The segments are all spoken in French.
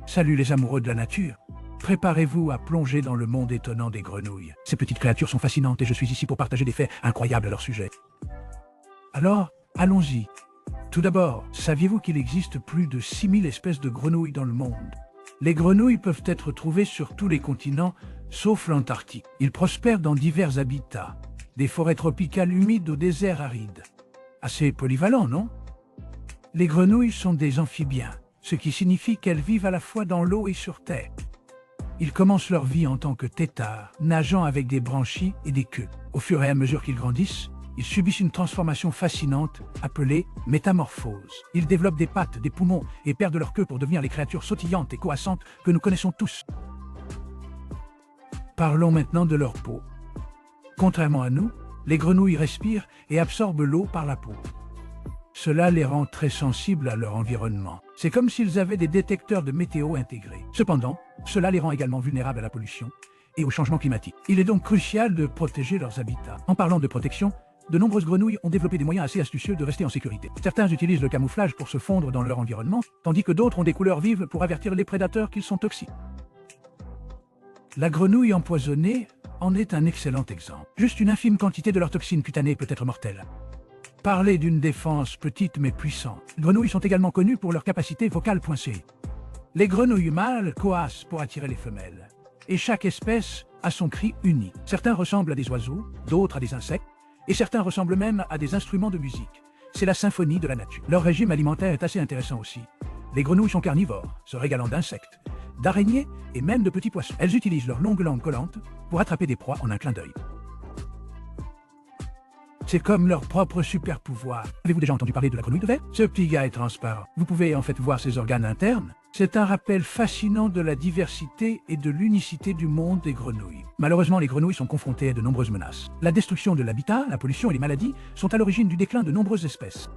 Salut les amoureux de la nature. Préparez-vous à plonger dans le monde étonnant des grenouilles. Ces petites créatures sont fascinantes et je suis ici pour partager des faits incroyables à leur sujet. Alors, allons-y. Tout d'abord, saviez-vous qu'il existe plus de 6000 espèces de grenouilles dans le monde? Les grenouilles peuvent être trouvées sur tous les continents, sauf l'Antarctique. Ils prospèrent dans divers habitats, des forêts tropicales humides aux déserts arides. Assez polyvalent, non? Les grenouilles sont des amphibiens, ce qui signifie qu'elles vivent à la fois dans l'eau et sur terre. Ils commencent leur vie en tant que têtards, nageant avec des branchies et des queues. Au fur et à mesure qu'ils grandissent, ils subissent une transformation fascinante appelée métamorphose. Ils développent des pattes, des poumons et perdent leur queue pour devenir les créatures sautillantes et coassantes que nous connaissons tous. Parlons maintenant de leur peau. Contrairement à nous, les grenouilles respirent et absorbent l'eau par la peau. Cela les rend très sensibles à leur environnement. C'est comme s'ils avaient des détecteurs de météo intégrés. Cependant, cela les rend également vulnérables à la pollution et au changement climatique. Il est donc crucial de protéger leurs habitats. En parlant de protection, de nombreuses grenouilles ont développé des moyens assez astucieux de rester en sécurité. Certains utilisent le camouflage pour se fondre dans leur environnement, tandis que d'autres ont des couleurs vives pour avertir les prédateurs qu'ils sont toxiques. La grenouille empoisonnée en est un excellent exemple. Juste une infime quantité de leur toxine cutanée peut être mortelle. Parler d'une défense petite mais puissante. Les grenouilles sont également connues pour leur capacité vocale poincée. Les grenouilles mâles coassent pour attirer les femelles. Et chaque espèce a son cri unique. Certains ressemblent à des oiseaux, d'autres à des insectes, et certains ressemblent même à des instruments de musique. C'est la symphonie de la nature. Leur régime alimentaire est assez intéressant aussi. Les grenouilles sont carnivores, se régalant d'insectes, d'araignées et même de petits poissons. Elles utilisent leur longue langue collante pour attraper des proies en un clin d'œil. C'est comme leur propre super pouvoir. Avez-vous déjà entendu parler de la grenouille de verre? Ce petit gars est transparent. Vous pouvez en fait voir ses organes internes. C'est un rappel fascinant de la diversité et de l'unicité du monde des grenouilles. Malheureusement, les grenouilles sont confrontées à de nombreuses menaces. La destruction de l'habitat, la pollution et les maladies sont à l'origine du déclin de nombreuses espèces.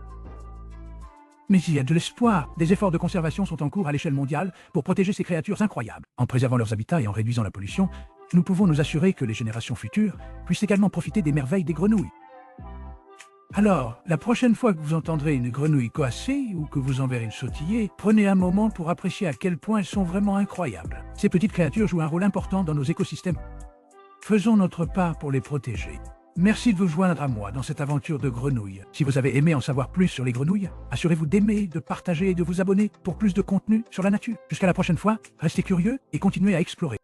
Mais il y a de l'espoir. Des efforts de conservation sont en cours à l'échelle mondiale pour protéger ces créatures incroyables. En préservant leurs habitats et en réduisant la pollution, nous pouvons nous assurer que les générations futures puissent également profiter des merveilles des grenouilles. Alors, la prochaine fois que vous entendrez une grenouille coasser ou que vous en verrez une sautiller, prenez un moment pour apprécier à quel point elles sont vraiment incroyables. Ces petites créatures jouent un rôle important dans nos écosystèmes. Faisons notre part pour les protéger. Merci de vous joindre à moi dans cette aventure de grenouilles. Si vous avez aimé en savoir plus sur les grenouilles, assurez-vous d'aimer, de partager et de vous abonner pour plus de contenu sur la nature. Jusqu'à la prochaine fois, restez curieux et continuez à explorer.